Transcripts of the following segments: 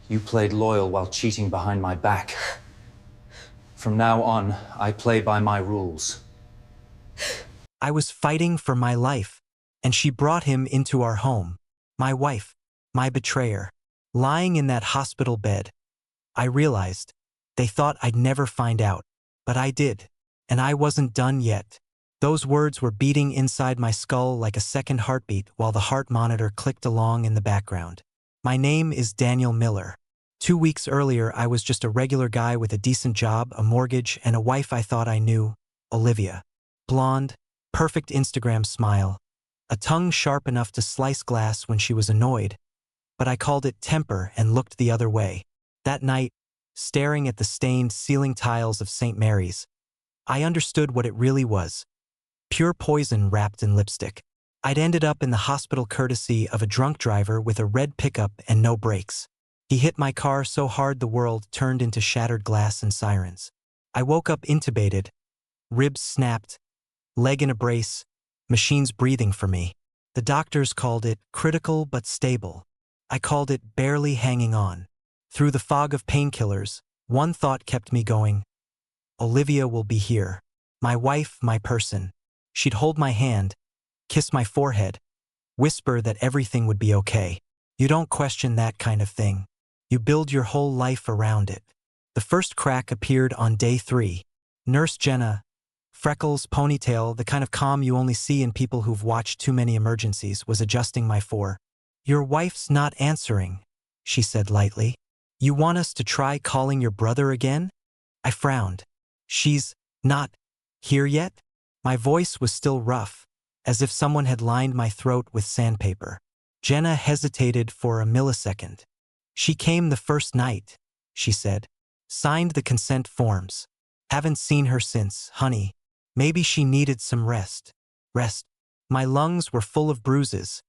You played loyal while cheating behind my back. From now on, I play by my rules. I was fighting for my life, and she brought him into our home. My wife, my betrayer, lying in that hospital bed. I realized they thought I'd never find out, but I did, and I wasn't done yet. Those words were beating inside my skull like a second heartbeat while the heart monitor clicked along in the background. My name is Daniel Miller. 2 weeks earlier, I was just a regular guy with a decent job, a mortgage, and a wife I thought I knew, Olivia. Blonde, perfect Instagram smile, a tongue sharp enough to slice glass when she was annoyed, but I called it temper and looked the other way. That night, staring at the stained ceiling tiles of St. Mary's, I understood what it really was. Pure poison wrapped in lipstick. I'd ended up in the hospital courtesy of a drunk driver with a red pickup and no brakes. He hit my car so hard the world turned into shattered glass and sirens. I woke up intubated, ribs snapped, leg in a brace, machines breathing for me. The doctors called it critical but stable. I called it barely hanging on. Through the fog of painkillers, one thought kept me going. Olivia will be here. My wife, my person. She'd hold my hand, kiss my forehead, whisper that everything would be okay. You don't question that kind of thing. You build your whole life around it. The first crack appeared on day 3. Nurse Jenna, freckles, ponytail, the kind of calm you only see in people who've watched too many emergencies, was adjusting my four. Your wife's not answering, she said lightly. You want us to try calling your brother again? I frowned. She's not here yet? My voice was still rough, as if someone had lined my throat with sandpaper. Jenna hesitated for a millisecond. She came the first night, she said. Signed the consent forms. Haven't seen her since, honey. Maybe she needed some rest. Rest. My lungs were full of bruises,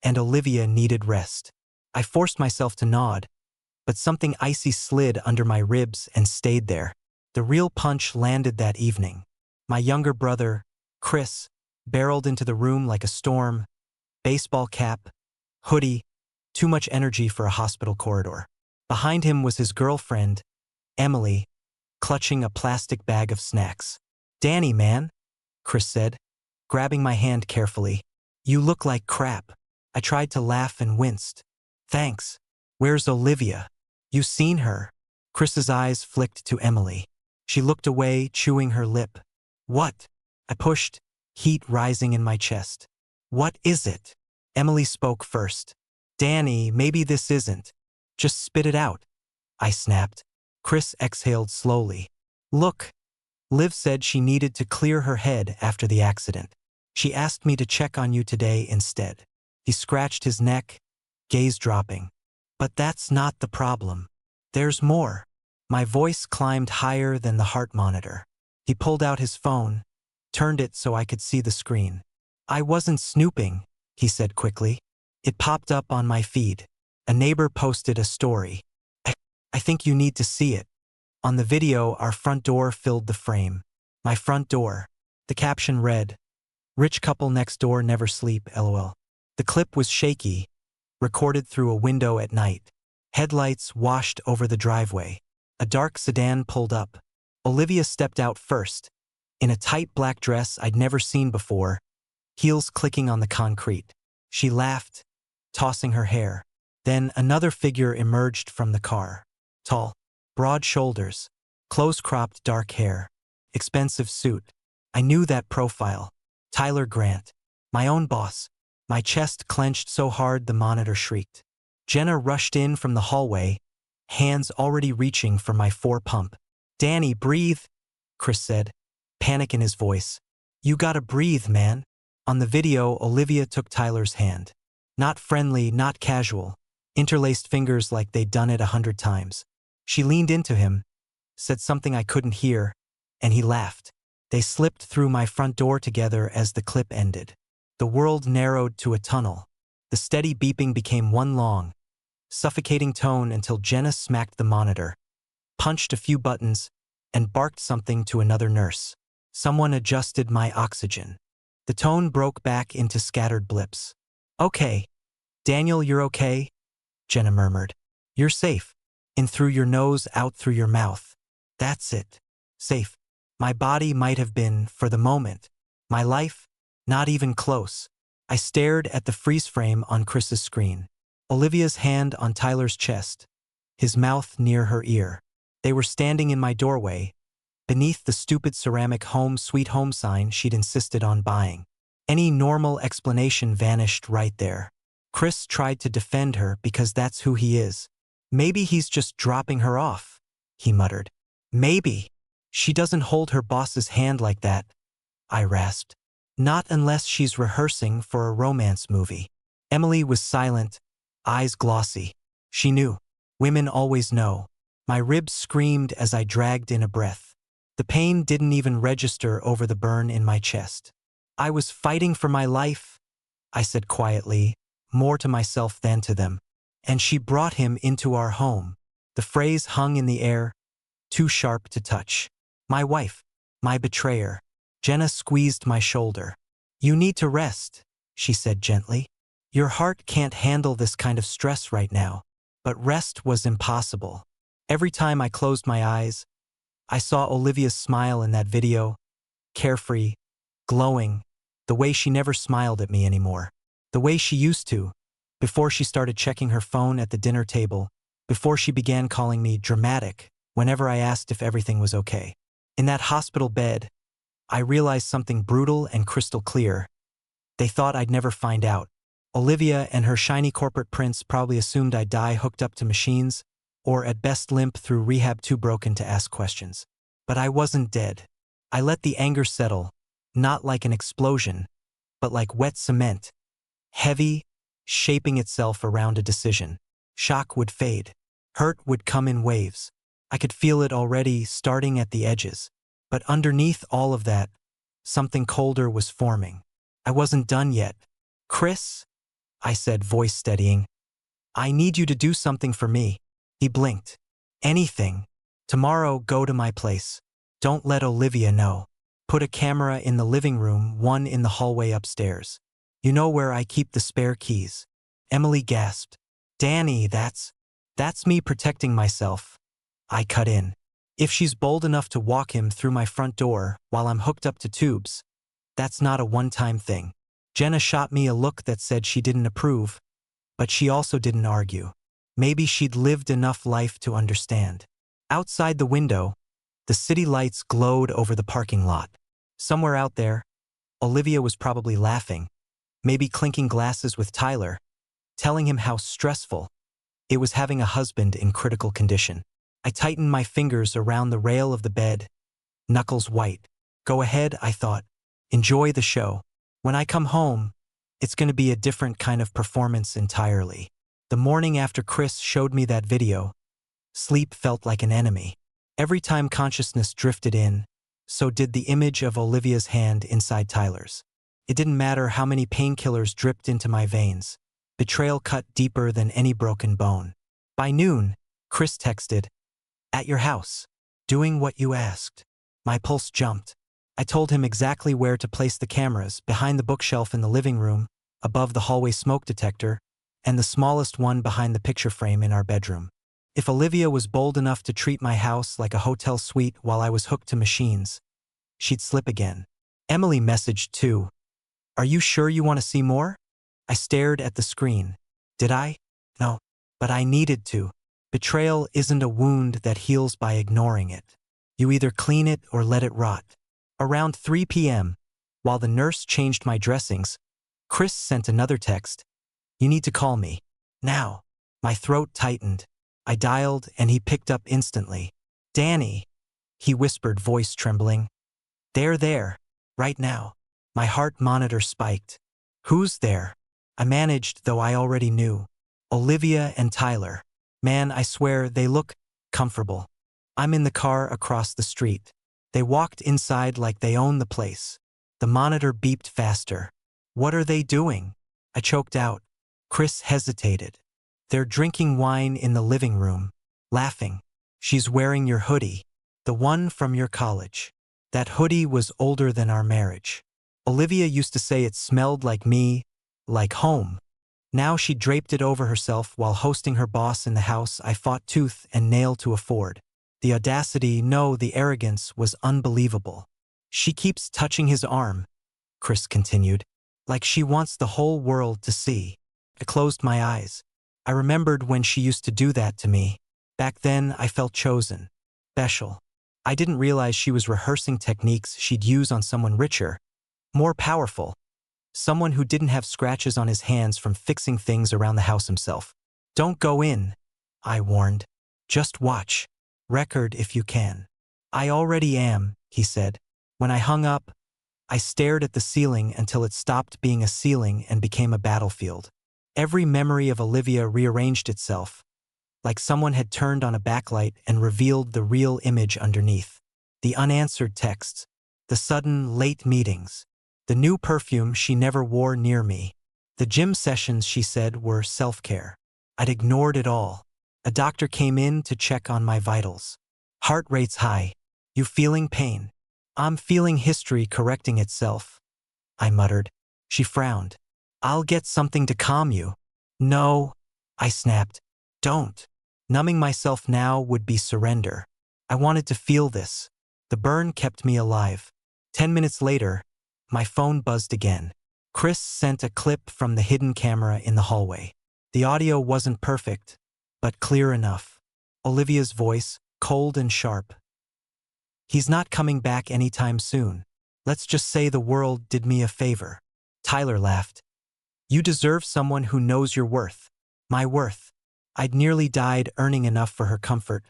and Olivia needed rest. I forced myself to nod, but something icy slid under my ribs and stayed there. The real punch landed that evening. My younger brother, Chris, barreled into the room like a storm, baseball cap, hoodie, too much energy for a hospital corridor. Behind him was his girlfriend, Emily, clutching a plastic bag of snacks. Danny, man, Chris said, grabbing my hand carefully. You look like crap. I tried to laugh and winced. Thanks. Where's Olivia? You seen her? Chris's eyes flicked to Emily. She looked away, chewing her lip. What? I pushed, heat rising in my chest. What is it? Emily spoke first. Danny, maybe this isn't. Just spit it out. I snapped. Chris exhaled slowly. Look. Liv said she needed to clear her head after the accident. She asked me to check on you today instead. He scratched his neck, gaze dropping. But that's not the problem. There's more. My voice climbed higher than the heart monitor. He pulled out his phone, turned it so I could see the screen. I wasn't snooping, he said quickly. It popped up on my feed. A neighbor posted a story. I think you need to see it. On the video, our front door filled the frame. My front door. The caption read, "Rich couple next door never sleep, lol." The clip was shaky, recorded through a window at night. Headlights washed over the driveway. A dark sedan pulled up. Olivia stepped out first, in a tight black dress I'd never seen before, heels clicking on the concrete. She laughed, tossing her hair. Then another figure emerged from the car. Tall, broad shoulders, close-cropped dark hair, expensive suit. I knew that profile. Tyler Grant, my own boss. My chest clenched so hard the monitor shrieked. Jenna rushed in from the hallway, hands already reaching for my pump. Danny, breathe, Chris said, panic in his voice. You gotta breathe, man. On the video, Olivia took Tyler's hand. Not friendly, not casual, interlaced fingers like they'd done it 100 times. She leaned into him, said something I couldn't hear, and he laughed. They slipped through my front door together as the clip ended. The world narrowed to a tunnel. The steady beeping became one long, suffocating tone until Jenna smacked the monitor, punched a few buttons, and barked something to another nurse. Someone adjusted my oxygen. The tone broke back into scattered blips. Okay. Daniel, you're okay? Jenna murmured. You're safe. In through your nose, out through your mouth. That's it. Safe. My body might have been, for the moment. My life, not even close. I stared at the freeze frame on Chris's screen. Olivia's hand on Tyler's chest. His mouth near her ear. They were standing in my doorway, beneath the stupid ceramic home sweet home sign she'd insisted on buying. Any normal explanation vanished right there. Chris tried to defend her because that's who he is. Maybe he's just dropping her off, he muttered. Maybe. She doesn't hold her boss's hand like that, I rasped. Not unless she's rehearsing for a romance movie. Emily was silent, eyes glossy. She knew. Women always know. My ribs screamed as I dragged in a breath. The pain didn't even register over the burn in my chest. I was fighting for my life, I said quietly, more to myself than to them. And she brought him into our home. The phrase hung in the air, too sharp to touch. My wife, my betrayer. Jenna squeezed my shoulder. You need to rest, she said gently. Your heart can't handle this kind of stress right now. But rest was impossible. Every time I closed my eyes, I saw Olivia's smile in that video, carefree, glowing, the way she never smiled at me anymore. The way she used to, before she started checking her phone at the dinner table, before she began calling me dramatic whenever I asked if everything was okay. In that hospital bed, I realized something brutal and crystal clear. They thought I'd never find out. Olivia and her shiny corporate prince probably assumed I'd die hooked up to machines, or at best limp through rehab too broken to ask questions. But I wasn't dead. I let the anger settle, not like an explosion, but like wet cement, heavy, shaping itself around a decision. Shock would fade. Hurt would come in waves. I could feel it already, starting at the edges. But underneath all of that, something colder was forming. I wasn't done yet. Chris, I said, voice steadying, I need you to do something for me. He blinked. Anything. Tomorrow, go to my place. Don't let Olivia know. Put a camera in the living room, one in the hallway upstairs. You know where I keep the spare keys. Emily gasped. Danny, that's me protecting myself. I cut in. If she's bold enough to walk him through my front door while I'm hooked up to tubes, that's not a one-time thing. Jenna shot me a look that said she didn't approve, but she also didn't argue. Maybe she'd lived enough life to understand. Outside the window, the city lights glowed over the parking lot. Somewhere out there, Olivia was probably laughing, maybe clinking glasses with Tyler, telling him how stressful it was having a husband in critical condition. I tightened my fingers around the rail of the bed, knuckles white. Go ahead, I thought. Enjoy the show. When I come home, it's going to be a different kind of performance entirely. The morning after Chris showed me that video, sleep felt like an enemy. Every time consciousness drifted in, so did the image of Olivia's hand inside Tyler's. It didn't matter how many painkillers dripped into my veins. Betrayal cut deeper than any broken bone. By noon, Chris texted, "At your house, doing what you asked." My pulse jumped. I told him exactly where to place the cameras, behind the bookshelf in the living room, above the hallway smoke detector, and the smallest one behind the picture frame in our bedroom. If Olivia was bold enough to treat my house like a hotel suite while I was hooked to machines, she'd slip again. Emily messaged too. "Are you sure you want to see more?" I stared at the screen. Did I? No. But I needed to. Betrayal isn't a wound that heals by ignoring it. You either clean it or let it rot. Around 3 p.m., while the nurse changed my dressings, Chris sent another text. "You need to call me. Now." My throat tightened. I dialed and he picked up instantly. "Danny," he whispered, voice trembling. "They're there. Right now." My heart monitor spiked. "Who's there?" I managed, though I already knew. "Olivia and Tyler. Man, I swear they look comfortable." I'm in the car across the street. They walked inside like they own the place. The monitor beeped faster. "What are they doing?" I choked out. Chris hesitated. "They're drinking wine in the living room, laughing. She's wearing your hoodie, the one from your college. That hoodie was older than our marriage. Olivia used to say it smelled like me, like home." Now she draped it over herself while hosting her boss in the house I fought tooth and nail to afford. The audacity, no, the arrogance was unbelievable. She keeps touching his arm, Chris continued, like she wants the whole world to see. I closed my eyes. I remembered when she used to do that to me. Back then, I felt chosen, special. I didn't realize she was rehearsing techniques she'd use on someone richer, more powerful, someone who didn't have scratches on his hands from fixing things around the house himself. Don't go in, I warned. Just watch. Record if you can. I already am, he said. When I hung up, I stared at the ceiling until it stopped being a ceiling and became a battlefield. Every memory of Olivia rearranged itself, like someone had turned on a backlight and revealed the real image underneath. The unanswered texts, the sudden late meetings, the new perfume she never wore near me. The gym sessions she said were self-care. I'd ignored it all. A doctor came in to check on my vitals. Heart rate's high. You feeling pain? I'm feeling history correcting itself, I muttered. She frowned. I'll get something to calm you. No, I snapped. Don't. Numbing myself now would be surrender. I wanted to feel this. The burn kept me alive. 10 minutes later, my phone buzzed again. Chris sent a clip from the hidden camera in the hallway. The audio wasn't perfect, but clear enough. Olivia's voice, cold and sharp. He's not coming back anytime soon. Let's just say the world did me a favor. Tyler laughed. You deserve someone who knows your worth. My worth. I'd nearly died earning enough for her comfort,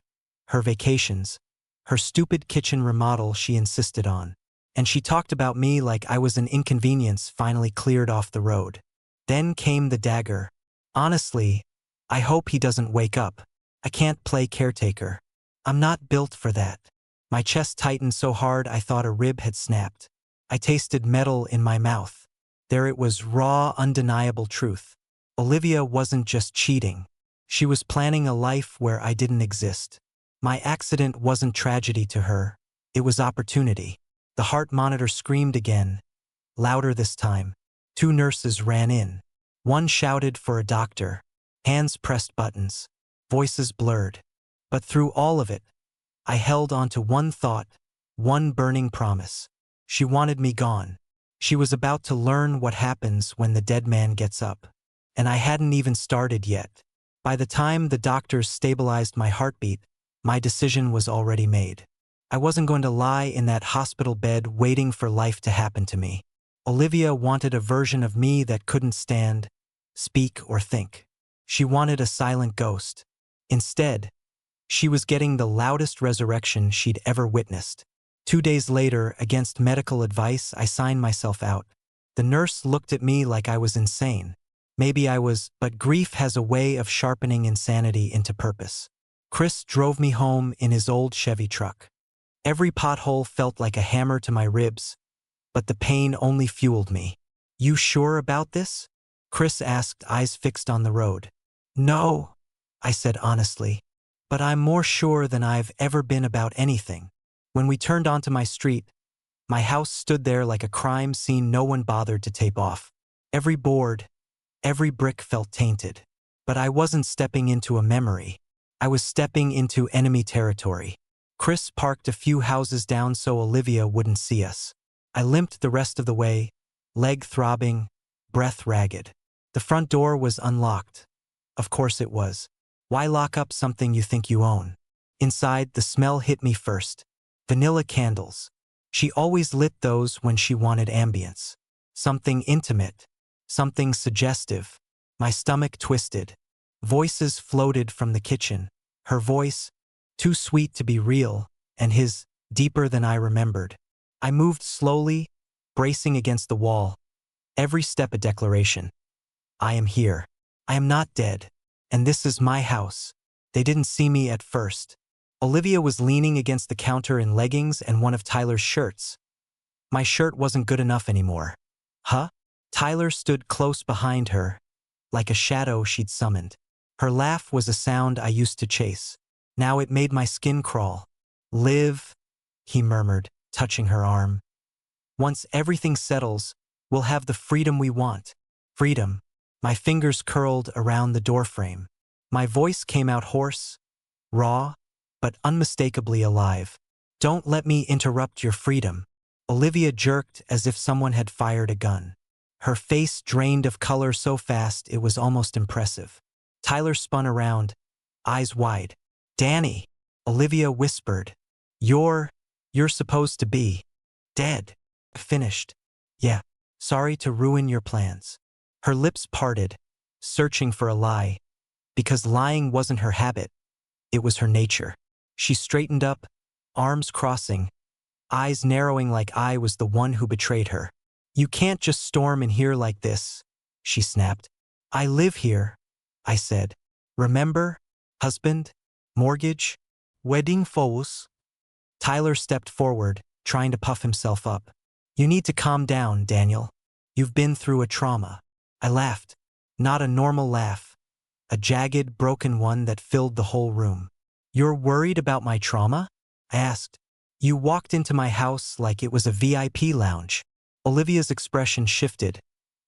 her vacations, her stupid kitchen remodel she insisted on. And she talked about me like I was an inconvenience finally cleared off the road. Then came the dagger. Honestly, I hope he doesn't wake up. I can't play caretaker. I'm not built for that. My chest tightened so hard I thought a rib had snapped. I tasted metal in my mouth. There it was, raw, undeniable truth. Olivia wasn't just cheating. She was planning a life where I didn't exist. My accident wasn't tragedy to her. It was opportunity. The heart monitor screamed again, louder this time. 2 nurses ran in. One shouted for a doctor. Hands pressed buttons. Voices blurred. But through all of it, I held on to one thought, one burning promise. She wanted me gone. She was about to learn what happens when the dead man gets up. And I hadn't even started yet. By the time the doctors stabilized my heartbeat, my decision was already made. I wasn't going to lie in that hospital bed waiting for life to happen to me. Olivia wanted a version of me that couldn't stand, speak, or think. She wanted a silent ghost. Instead, she was getting the loudest resurrection she'd ever witnessed. 2 days later, against medical advice, I signed myself out. The nurse looked at me like I was insane. Maybe I was, but grief has a way of sharpening insanity into purpose. Chris drove me home in his old Chevy truck. Every pothole felt like a hammer to my ribs, but the pain only fueled me. You sure about this? Chris asked, eyes fixed on the road. No, I said honestly, but I'm more sure than I've ever been about anything. When we turned onto my street, my house stood there like a crime scene no one bothered to tape off. Every board, every brick felt tainted. But I wasn't stepping into a memory. I was stepping into enemy territory. Chris parked a few houses down so Olivia wouldn't see us. I limped the rest of the way, leg throbbing, breath ragged. The front door was unlocked. Of course it was. Why lock up something you think you own? Inside, the smell hit me first. Vanilla candles. She always lit those when she wanted ambience. Something intimate. Something suggestive. My stomach twisted. Voices floated from the kitchen. Her voice, too sweet to be real, and his, deeper than I remembered. I moved slowly, bracing against the wall. Every step a declaration. I am here. I am not dead. And this is my house. They didn't see me at first. Olivia was leaning against the counter in leggings and one of Tyler's shirts. My shirt wasn't good enough anymore. Huh? Tyler stood close behind her, like a shadow she'd summoned. Her laugh was a sound I used to chase. Now it made my skin crawl. Liv, he murmured, touching her arm. Once everything settles, we'll have the freedom we want. Freedom. My fingers curled around the doorframe. My voice came out hoarse, raw, but unmistakably alive. Don't let me interrupt your freedom. Olivia jerked as if someone had fired a gun. Her face drained of color so fast it was almost impressive. Tyler spun around, eyes wide. Danny, Olivia whispered. You're supposed to be dead. Finished. Yeah, sorry to ruin your plans. Her lips parted, searching for a lie, because lying wasn't her habit, it was her nature. She straightened up, arms crossing, eyes narrowing like I was the one who betrayed her. You can't just storm in here like this, she snapped. I live here, I said. Remember? Husband? Mortgage? Wedding vows? Tyler stepped forward, trying to puff himself up. You need to calm down, Daniel. You've been through a trauma. I laughed. Not a normal laugh. A jagged, broken one that filled the whole room. You're worried about my trauma? I asked. You walked into my house like it was a VIP lounge. Olivia's expression shifted.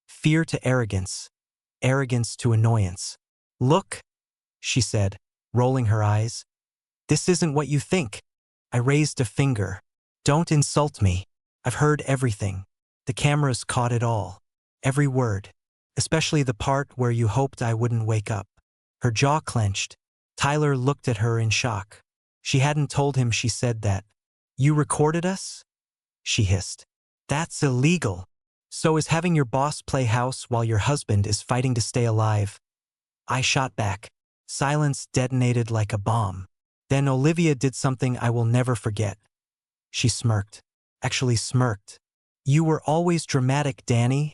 Fear to arrogance. Arrogance to annoyance. Look, she said, rolling her eyes. This isn't what you think. I raised a finger. Don't insult me. I've heard everything. The cameras caught it all. Every word. Especially the part where you hoped I wouldn't wake up. Her jaw clenched. Tyler looked at her in shock. She hadn't told him she said that. You recorded us? She hissed. That's illegal. So is having your boss play house while your husband is fighting to stay alive. I shot back. Silence detonated like a bomb. Then Olivia did something I will never forget. She smirked. Actually smirked. You were always dramatic, Danny,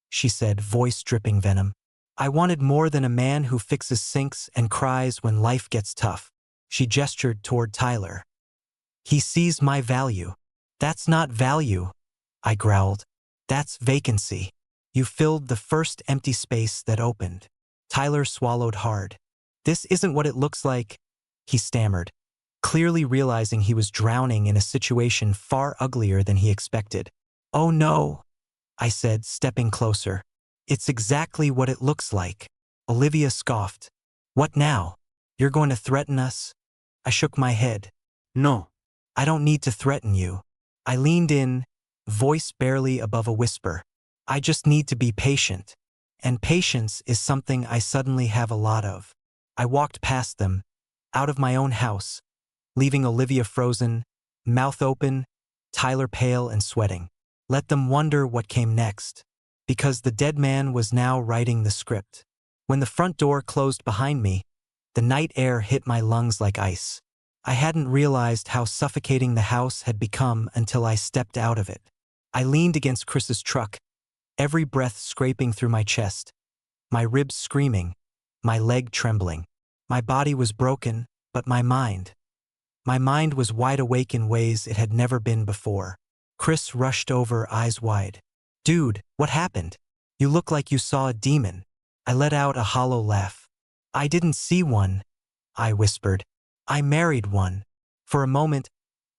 she said, voice dripping venom. I wanted more than a man who fixes sinks and cries when life gets tough. She gestured toward Tyler. He sees my value. That's not value, I growled. That's vacancy. You filled the first empty space that opened. Tyler swallowed hard. This isn't what it looks like, he stammered, clearly realizing he was drowning in a situation far uglier than he expected. Oh no, I said, stepping closer. It's exactly what it looks like. Olivia scoffed. What now? You're going to threaten us? I shook my head. No. I don't need to threaten you. I leaned in, voice barely above a whisper. I just need to be patient. And patience is something I suddenly have a lot of. I walked past them, out of my own house, leaving Olivia frozen, mouth open, Tyler pale and sweating. Let them wonder what came next, because the dead man was now writing the script. When the front door closed behind me, the night air hit my lungs like ice. I hadn't realized how suffocating the house had become until I stepped out of it. I leaned against Chris's truck, every breath scraping through my chest, my ribs screaming, my leg trembling. My body was broken, but my mind was wide awake in ways it had never been before. Chris rushed over, eyes wide. Dude, what happened? You look like you saw a demon. I let out a hollow laugh. I didn't see one, I whispered. I married one. For a moment,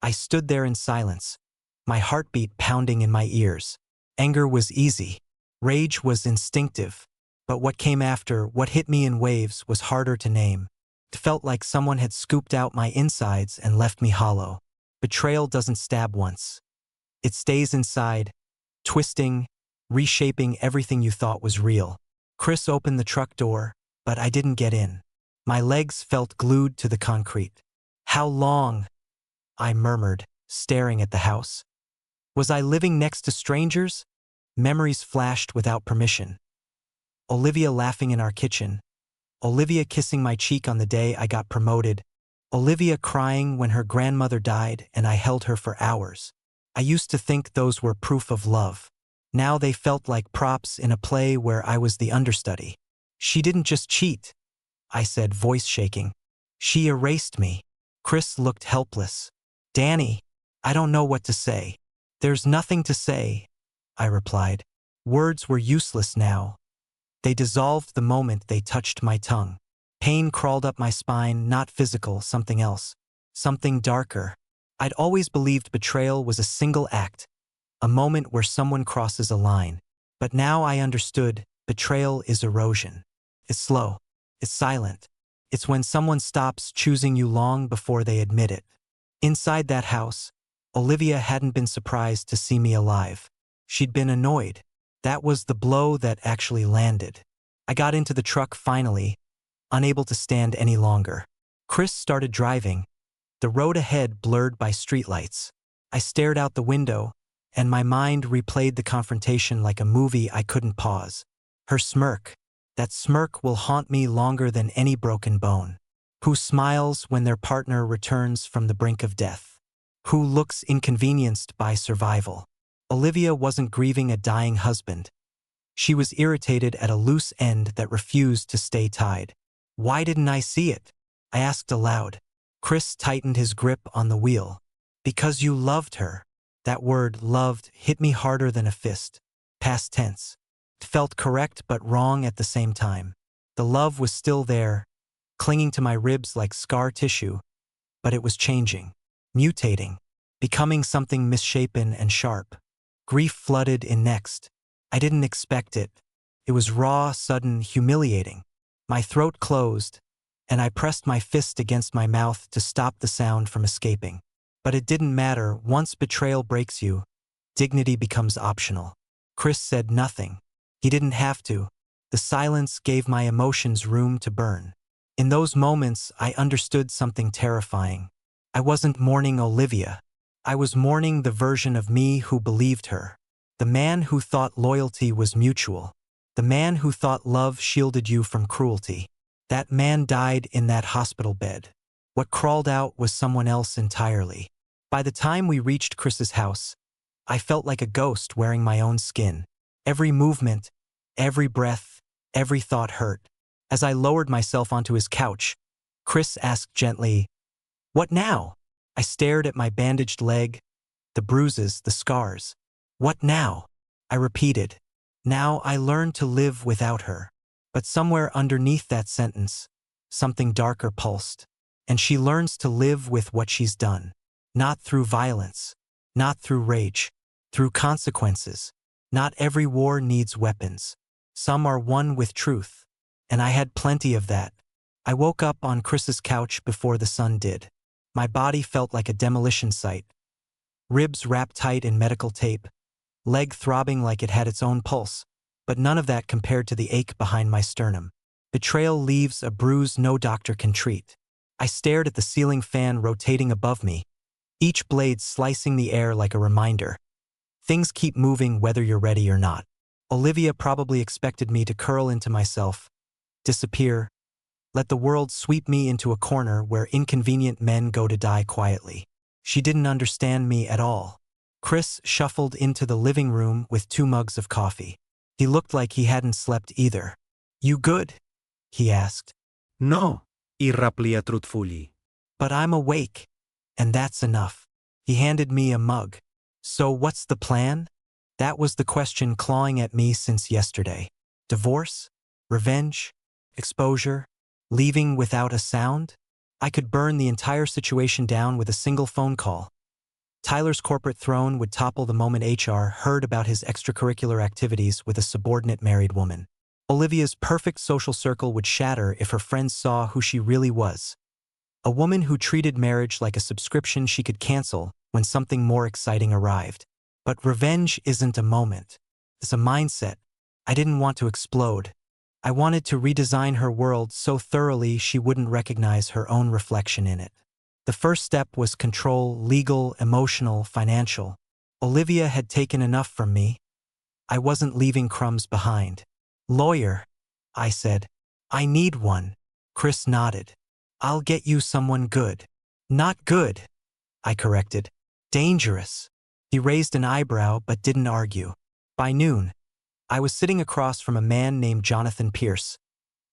I stood there in silence, my heartbeat pounding in my ears. Anger was easy. Rage was instinctive. But what came after, what hit me in waves, was harder to name. It felt like someone had scooped out my insides and left me hollow. Betrayal doesn't stab once. It stays inside, twisting, reshaping everything you thought was real. Chris opened the truck door, but I didn't get in. My legs felt glued to the concrete. How long? I murmured, staring at the house. Was I living next to strangers? Memories flashed without permission. Olivia laughing in our kitchen. Olivia kissing my cheek on the day I got promoted. Olivia crying when her grandmother died and I held her for hours. I used to think those were proof of love. Now they felt like props in a play where I was the understudy. She didn't just cheat, I said, voice shaking. She erased me. Chris looked helpless. Danny, I don't know what to say. There's nothing to say, I replied. Words were useless now. They dissolved the moment they touched my tongue. Pain crawled up my spine, not physical, something else. Something darker. I'd always believed betrayal was a single act, a moment where someone crosses a line. But now I understood, betrayal is erosion. It's slow. It's silent. It's when someone stops choosing you long before they admit it. Inside that house, Olivia hadn't been surprised to see me alive. She'd been annoyed. That was the blow that actually landed. I got into the truck finally, unable to stand any longer. Chris started driving, the road ahead blurred by streetlights. I stared out the window, and my mind replayed the confrontation like a movie I couldn't pause. Her smirk. That smirk will haunt me longer than any broken bone. Who smiles when their partner returns from the brink of death? Who looks inconvenienced by survival? Olivia wasn't grieving a dying husband. She was irritated at a loose end that refused to stay tied. Why didn't I see it? I asked aloud. Chris tightened his grip on the wheel. Because you loved her. That word, loved, hit me harder than a fist. Past tense. It felt correct but wrong at the same time. The love was still there, clinging to my ribs like scar tissue, but it was changing, mutating, becoming something misshapen and sharp. Grief flooded in next. I didn't expect it. It was raw, sudden, humiliating. My throat closed, and I pressed my fist against my mouth to stop the sound from escaping. But it didn't matter. Once betrayal breaks you, dignity becomes optional. Chris said nothing. He didn't have to. The silence gave my emotions room to burn. In those moments, I understood something terrifying. I wasn't mourning Olivia. I was mourning the version of me who believed her. The man who thought loyalty was mutual. The man who thought love shielded you from cruelty. That man died in that hospital bed. What crawled out was someone else entirely. By the time we reached Chris's house, I felt like a ghost wearing my own skin. Every movement, every breath, every thought hurt. As I lowered myself onto his couch, Chris asked gently, "What now?" I stared at my bandaged leg, the bruises, the scars. "What now?" I repeated. Now I learned to live without her. But somewhere underneath that sentence, something darker pulsed. And she learns to live with what she's done. Not through violence, not through rage, through consequences. Not every war needs weapons. Some are won with truth. And I had plenty of that. I woke up on Chris's couch before the sun did. My body felt like a demolition site. Ribs wrapped tight in medical tape, leg throbbing like it had its own pulse, but none of that compared to the ache behind my sternum. Betrayal leaves a bruise no doctor can treat. I stared at the ceiling fan rotating above me, each blade slicing the air like a reminder. Things keep moving whether you're ready or not. Olivia probably expected me to curl into myself, disappear, let the world sweep me into a corner where inconvenient men go to die quietly. She didn't understand me at all. Chris shuffled into the living room with 2 mugs of coffee. He looked like he hadn't slept either. "You good?" he asked. No, I replia truthfully. "But I'm awake, and that's enough." He handed me a mug. "So what's the plan?" That was the question clawing at me since yesterday. Divorce? Revenge? Exposure? Leaving without a sound? I could burn the entire situation down with a single phone call. Tyler's corporate throne would topple the moment HR heard about his extracurricular activities with a subordinate married woman. Olivia's perfect social circle would shatter if her friends saw who she really was. A woman who treated marriage like a subscription she could cancel when something more exciting arrived. But revenge isn't a moment. It's a mindset. I didn't want to explode. I wanted to redesign her world so thoroughly she wouldn't recognize her own reflection in it. The first step was control, legal, emotional, financial. Olivia had taken enough from me. I wasn't leaving crumbs behind. "Lawyer," I said. "I need one." Chris nodded. "I'll get you someone good." "Not good," I corrected. "Dangerous." He raised an eyebrow but didn't argue. By noon, I was sitting across from a man named Jonathan Pierce,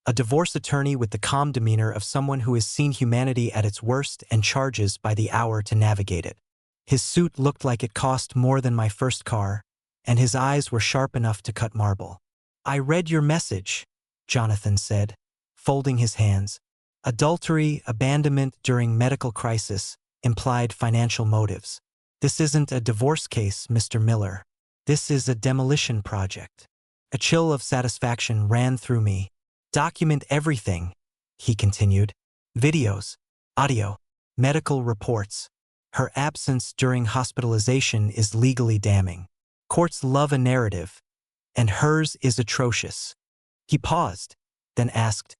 a divorce attorney with the calm demeanor of someone who has seen humanity at its worst and charges by the hour to navigate it. His suit looked like it cost more than my first car, and his eyes were sharp enough to cut marble. "I read your message," Jonathan said, folding his hands. "Adultery, abandonment during medical crisis, implied financial motives. This isn't a divorce case, Mr. Miller. This is a demolition project." A chill of satisfaction ran through me. Document everything, he continued. Videos, audio, medical reports. Her absence during hospitalization is legally damning. Courts love a narrative, and hers is atrocious. He paused, then asked,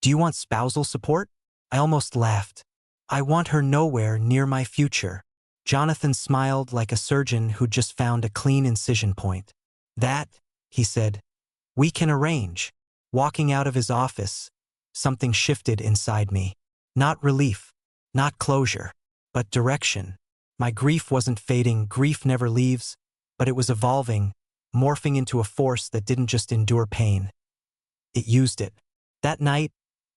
"Do you want spousal support?" I almost laughed. "I want her nowhere near my future." Jonathan smiled like a surgeon who'd just found a clean incision point. "That," he said, "we can arrange." Walking out of his office, something shifted inside me. Not relief, not closure, but direction. My grief wasn't fading, grief never leaves, but it was evolving, morphing into a force that didn't just endure pain. It used it. That night,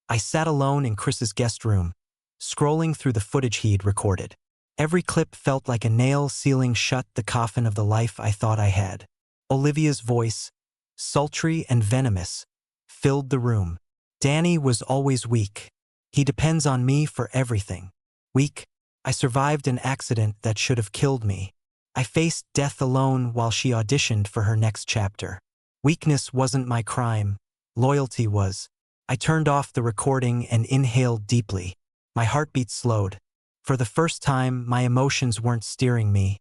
I sat alone in Chris's guest room, scrolling through the footage he'd recorded. Every clip felt like a nail sealing shut the coffin of the life I thought I had. Olivia's voice, sultry and venomous, filled the room. Danny was always weak. He depends on me for everything. Weak, I survived an accident that should have killed me. I faced death alone while she auditioned for her next chapter. Weakness wasn't my crime. Loyalty was. I turned off the recording and inhaled deeply. My heartbeat slowed. For the first time, my emotions weren't steering me.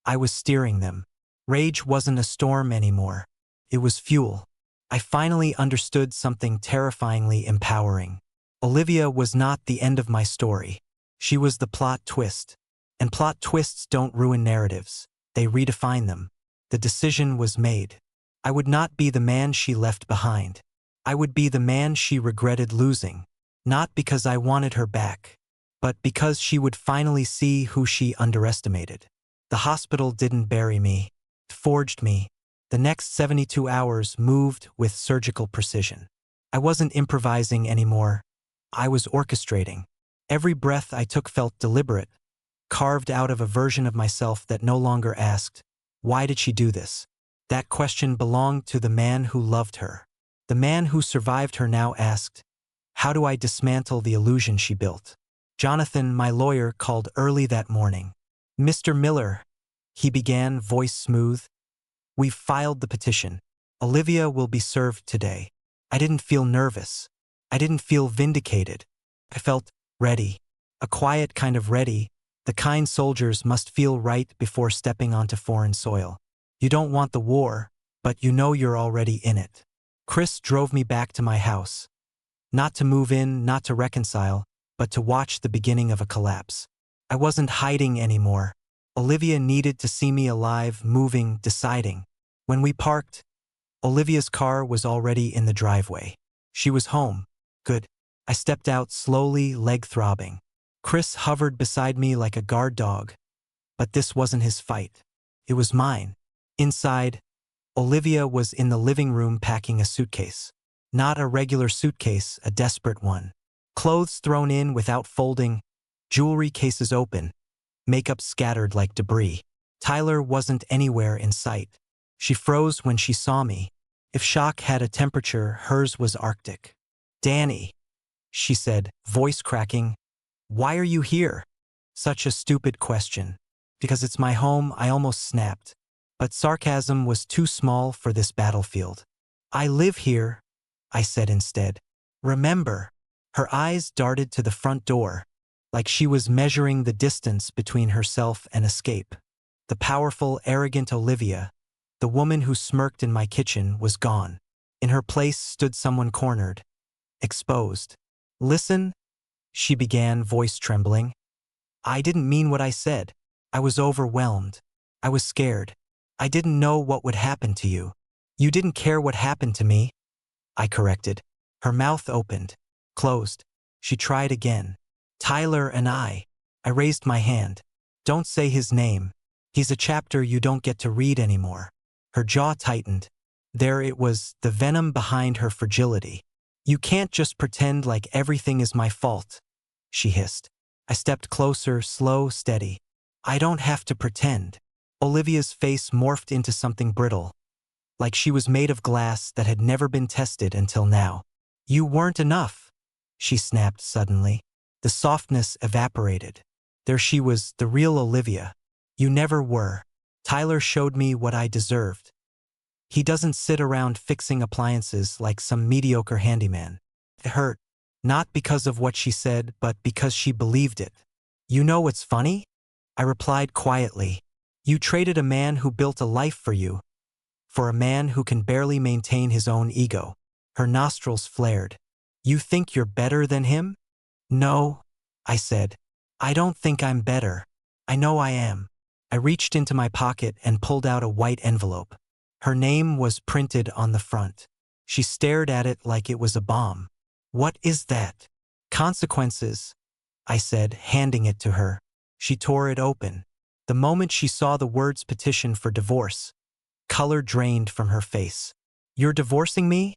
I was steering them. Rage wasn't a storm anymore. It was fuel. I finally understood something terrifyingly empowering. Olivia was not the end of my story. She was the plot twist. And plot twists don't ruin narratives. They redefine them. The decision was made. I would not be the man she left behind. I would be the man she regretted losing. Not because I wanted her back, but because she would finally see who she underestimated. The hospital didn't bury me. It forged me. The next 72 hours moved with surgical precision. I wasn't improvising anymore. I was orchestrating. Every breath I took felt deliberate, carved out of a version of myself that no longer asked, "Why did she do this?" That question belonged to the man who loved her. The man who survived her now asked, "How do I dismantle the illusion she built?" Jonathan, my lawyer, called early that morning. "Mr. Miller," he began, voice smooth, "we've filed the petition. Olivia will be served today." I didn't feel nervous. I didn't feel vindicated. I felt ready. A quiet kind of ready, the kind soldiers must feel right before stepping onto foreign soil. You don't want the war, but you know you're already in it. Chris drove me back to my house. Not to move in, not to reconcile, but to watch the beginning of a collapse. I wasn't hiding anymore. Olivia needed to see me alive, moving, deciding. When we parked, Olivia's car was already in the driveway. She was home. Good. I stepped out slowly, leg throbbing. Chris hovered beside me like a guard dog. But this wasn't his fight. It was mine. Inside, Olivia was in the living room packing a suitcase. Not a regular suitcase, a desperate one. Clothes thrown in without folding, jewelry cases open, makeup scattered like debris. Tyler wasn't anywhere in sight. She froze when she saw me. If shock had a temperature, hers was Arctic. "Danny," she said, voice cracking, "why are you here?" Such a stupid question. "Because it's my home," I almost snapped. But sarcasm was too small for this battlefield. "I live here," I said instead. "Remember." Her eyes darted to the front door, like she was measuring the distance between herself and escape. The powerful, arrogant Olivia, the woman who smirked in my kitchen, was gone. In her place stood someone cornered, exposed. "Listen," she began, voice trembling. "I didn't mean what I said. I was overwhelmed. I was scared. I didn't know what would happen to you." "You didn't care what happened to me," I corrected. Her mouth opened, closed. She tried again. "Tyler and I." I raised my hand. "Don't say his name. He's a chapter you don't get to read anymore." Her jaw tightened. There it was, the venom behind her fragility. "You can't just pretend like everything is my fault," she hissed. I stepped closer, slow, steady. "I don't have to pretend." Olivia's face morphed into something brittle, like she was made of glass that had never been tested until now. "You weren't enough," she snapped suddenly. The softness evaporated. There she was, the real Olivia. "You never were. Tyler showed me what I deserved." He doesn't sit around fixing appliances like some mediocre handyman. It hurt, not because of what she said, but because she believed it. You know what's funny? I replied quietly. You traded a man who built a life for you for a man who can barely maintain his own ego. Her nostrils flared. You think you're better than him? No, I said. I don't think I'm better. I know I am. I reached into my pocket and pulled out a white envelope. Her name was printed on the front. She stared at it like it was a bomb. What is that? Consequences, I said, handing it to her. She tore it open. The moment she saw the words petition for divorce, color drained from her face. You're divorcing me?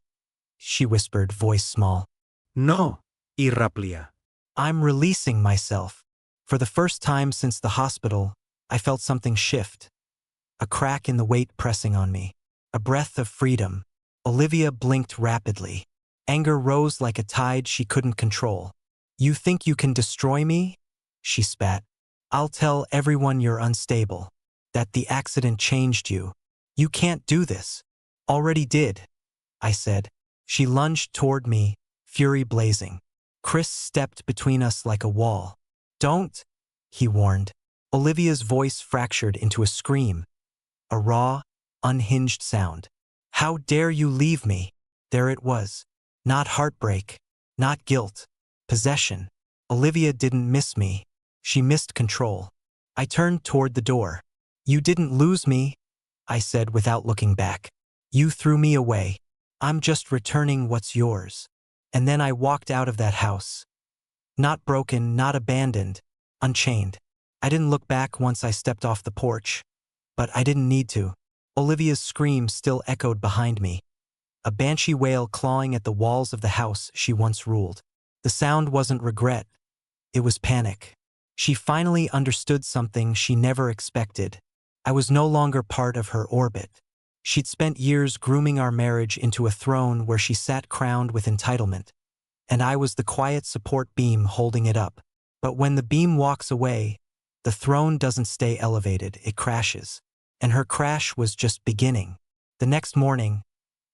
She whispered, voice small. No, Irraplia. I'm releasing myself. For the first time since the hospital, I felt something shift. A crack in the weight pressing on me. A breath of freedom. Olivia blinked rapidly. Anger rose like a tide she couldn't control. You think you can destroy me? She spat. I'll tell everyone you're unstable. That the accident changed you. You can't do this. Already did, I said. She lunged toward me, fury blazing. Chris stepped between us like a wall. Don't, he warned. Olivia's voice fractured into a scream. A raw, unhinged sound. How dare you leave me? There it was. Not heartbreak, not guilt, possession. Olivia didn't miss me. She missed control. I turned toward the door. You didn't lose me, I said without looking back. You threw me away. I'm just returning what's yours. And then I walked out of that house. Not broken, not abandoned, unchained. I didn't look back once I stepped off the porch. But I didn't need to. Olivia's scream still echoed behind me. A banshee wail clawing at the walls of the house she once ruled. The sound wasn't regret. It was panic. She finally understood something she never expected. I was no longer part of her orbit. She'd spent years grooming our marriage into a throne where she sat crowned with entitlement. And I was the quiet support beam holding it up. But when the beam walks away, the throne doesn't stay elevated, it crashes. And her crash was just beginning. The next morning,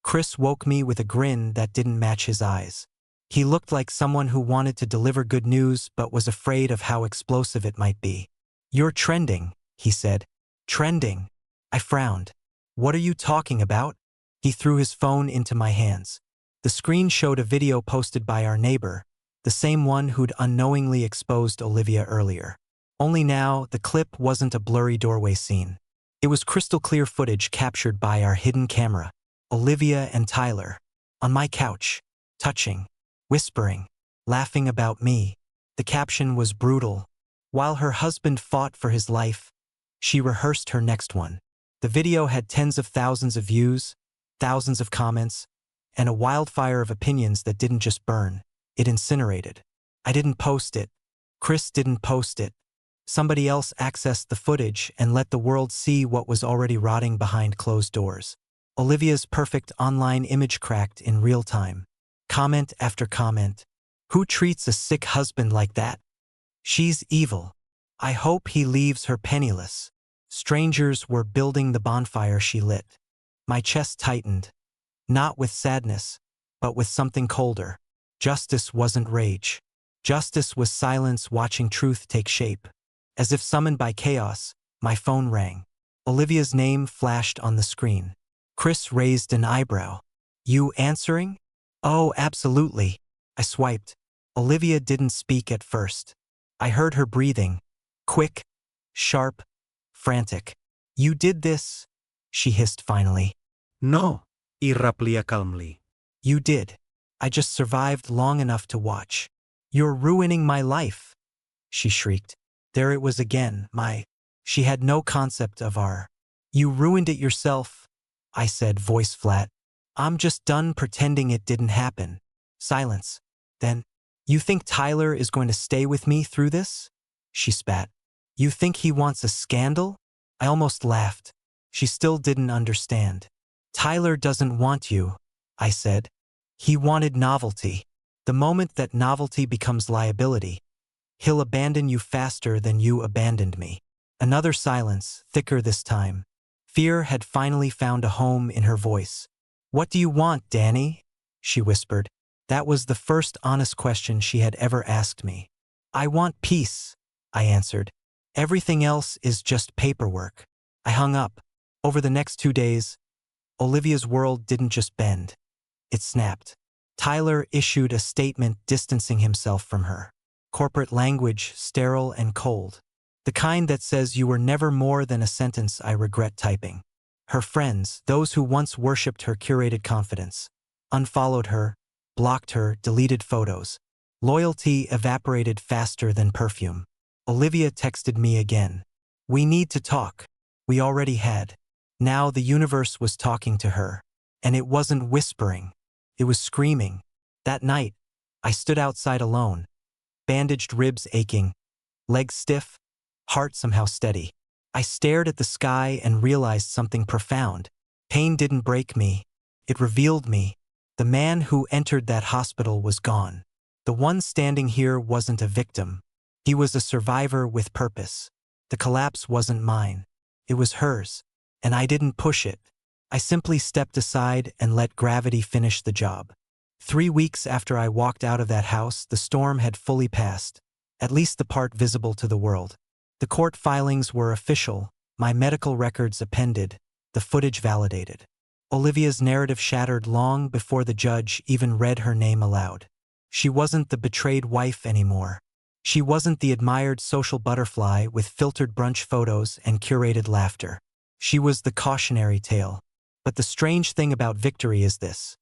Chris woke me with a grin that didn't match his eyes. He looked like someone who wanted to deliver good news but was afraid of how explosive it might be. You're trending, he said. Trending. I frowned. What are you talking about? He threw his phone into my hands. The screen showed a video posted by our neighbor, the same one who'd unknowingly exposed Olivia earlier. Only now, the clip wasn't a blurry doorway scene. It was crystal clear footage captured by our hidden camera. Olivia and Tyler, on my couch, touching, whispering, laughing about me. The caption was brutal. While her husband fought for his life, she rehearsed her next one. The video had tens of thousands of views, thousands of comments, and a wildfire of opinions that didn't just burn, it incinerated. I didn't post it. Chris didn't post it. Somebody else accessed the footage and let the world see what was already rotting behind closed doors. Olivia's perfect online image cracked in real time. Comment after comment. Who treats a sick husband like that? She's evil. I hope he leaves her penniless. Strangers were building the bonfire she lit. My chest tightened. Not with sadness, but with something colder. Justice wasn't rage. Justice was silence watching truth take shape. As if summoned by chaos, my phone rang. Olivia's name flashed on the screen. Chris raised an eyebrow. You answering? Oh, absolutely. I swiped. Olivia didn't speak at first. I heard her breathing. Quick, sharp, frantic. You did this? She hissed finally. No, Irraplia calmly. You did. I just survived long enough to watch. You're ruining my life, she shrieked. There it was again, She had no concept of our. You ruined it yourself, I said, voice flat. I'm just done pretending it didn't happen. Silence. Then, you think Tyler is going to stay with me through this? She spat. You think he wants a scandal? I almost laughed. She still didn't understand. Tyler doesn't want you, I said. He wanted novelty. The moment that novelty becomes liability, he'll abandon you faster than you abandoned me. Another silence, thicker this time. Fear had finally found a home in her voice. "What do you want, Danny?" she whispered. That was the first honest question she had ever asked me. "I want peace," I answered. "Everything else is just paperwork." I hung up. Over the next 2 days, Olivia's world didn't just bend. It snapped. Tyler issued a statement distancing himself from her. Corporate language, sterile and cold. The kind that says you were never more than a sentence I regret typing. Her friends, those who once worshipped her curated confidence, unfollowed her, blocked her, deleted photos. Loyalty evaporated faster than perfume. Olivia texted me again. "We need to talk." We already had. Now the universe was talking to her. And it wasn't whispering. It was screaming. That night, I stood outside alone, bandaged ribs aching, legs stiff, heart somehow steady. I stared at the sky and realized something profound. Pain didn't break me. It revealed me. The man who entered that hospital was gone. The one standing here wasn't a victim. He was a survivor with purpose. The collapse wasn't mine. It was hers. And I didn't push it. I simply stepped aside and let gravity finish the job. 3 weeks after I walked out of that house, the storm had fully passed, at least the part visible to the world. The court filings were official, my medical records appended, the footage validated. Olivia's narrative shattered long before the judge even read her name aloud. She wasn't the betrayed wife anymore. She wasn't the admired social butterfly with filtered brunch photos and curated laughter. She was the cautionary tale. But the strange thing about victory is this.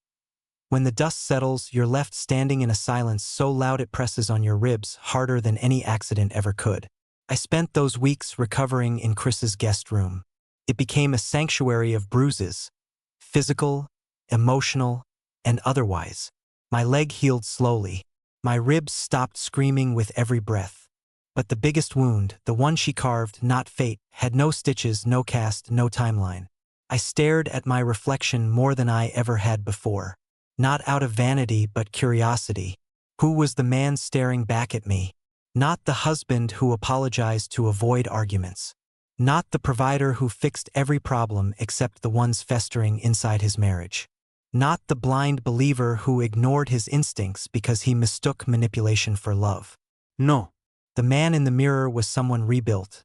When the dust settles, you're left standing in a silence so loud it presses on your ribs harder than any accident ever could. I spent those weeks recovering in Chris's guest room. It became a sanctuary of bruises, physical, emotional, and otherwise. My leg healed slowly. My ribs stopped screaming with every breath. But the biggest wound, the one she carved, not fate, had no stitches, no cast, no timeline. I stared at my reflection more than I ever had before. Not out of vanity, but curiosity. Who was the man staring back at me? Not the husband who apologized to avoid arguments. Not the provider who fixed every problem except the ones festering inside his marriage. Not the blind believer who ignored his instincts because he mistook manipulation for love. No. The man in the mirror was someone rebuilt.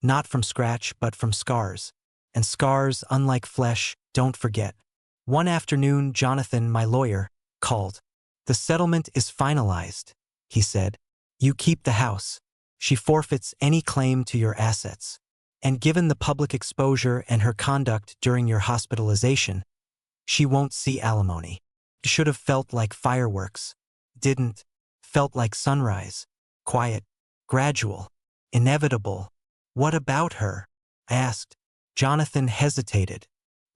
Not from scratch, but from scars. And scars, unlike flesh, don't forget. One afternoon, Jonathan, my lawyer, called. "The settlement is finalized," he said. "You keep the house. She forfeits any claim to your assets. And given the public exposure and her conduct during your hospitalization, she won't see alimony." It should have felt like fireworks. Didn't. Felt like sunrise. Quiet. Gradual. Inevitable. "What about her?" I asked. Jonathan hesitated.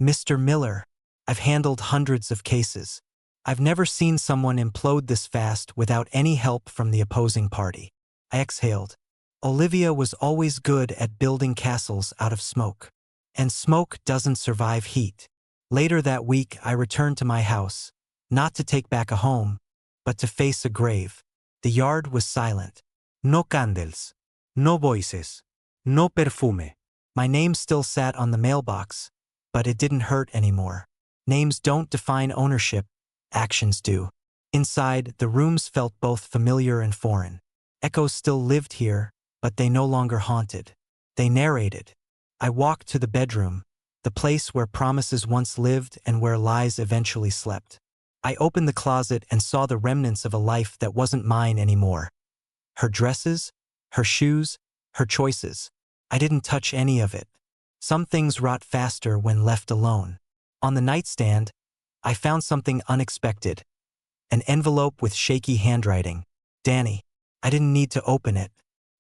"Mr. Miller, I've handled hundreds of cases. I've never seen someone implode this fast without any help from the opposing party." I exhaled. Olivia was always good at building castles out of smoke. And smoke doesn't survive heat. Later that week, I returned to my house, not to take back a home, but to face a grave. The yard was silent. No candles. No voices. No perfume. My name still sat on the mailbox, but it didn't hurt anymore. Names don't define ownership, actions do. Inside, the rooms felt both familiar and foreign. Echoes still lived here, but they no longer haunted. They narrated. I walked to the bedroom, the place where promises once lived and where lies eventually slept. I opened the closet and saw the remnants of a life that wasn't mine anymore. Her dresses, her shoes, her choices. I didn't touch any of it. Some things rot faster when left alone. On the nightstand, I found something unexpected. An envelope with shaky handwriting. "Danny." I didn't need to open it.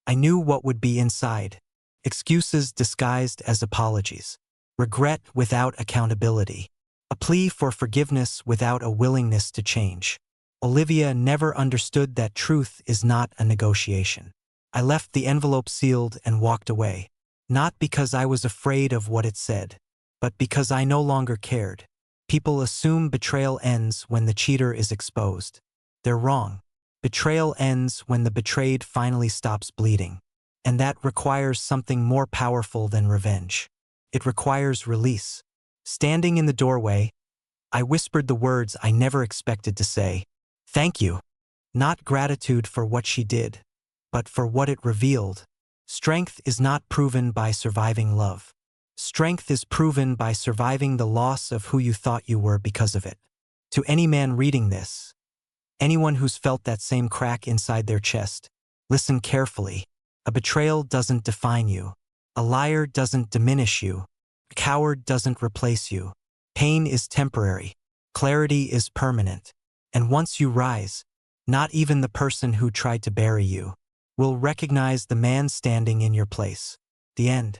I knew what would be inside. Excuses disguised as apologies. Regret without accountability. A plea for forgiveness without a willingness to change. Olivia never understood that truth is not a negotiation. I left the envelope sealed and walked away. Not because I was afraid of what it said, but because I no longer cared. People assume betrayal ends when the cheater is exposed. They're wrong. Betrayal ends when the betrayed finally stops bleeding. And that requires something more powerful than revenge. It requires release. Standing in the doorway, I whispered the words I never expected to say. Thank you. Not gratitude for what she did, but for what it revealed. Strength is not proven by surviving love. Strength is proven by surviving the loss of who you thought you were because of it. To any man reading this, anyone who's felt that same crack inside their chest, listen carefully. A betrayal doesn't define you. A liar doesn't diminish you. A coward doesn't replace you. Pain is temporary. Clarity is permanent. And once you rise, not even the person who tried to bury you will recognize the man standing in your place. The end.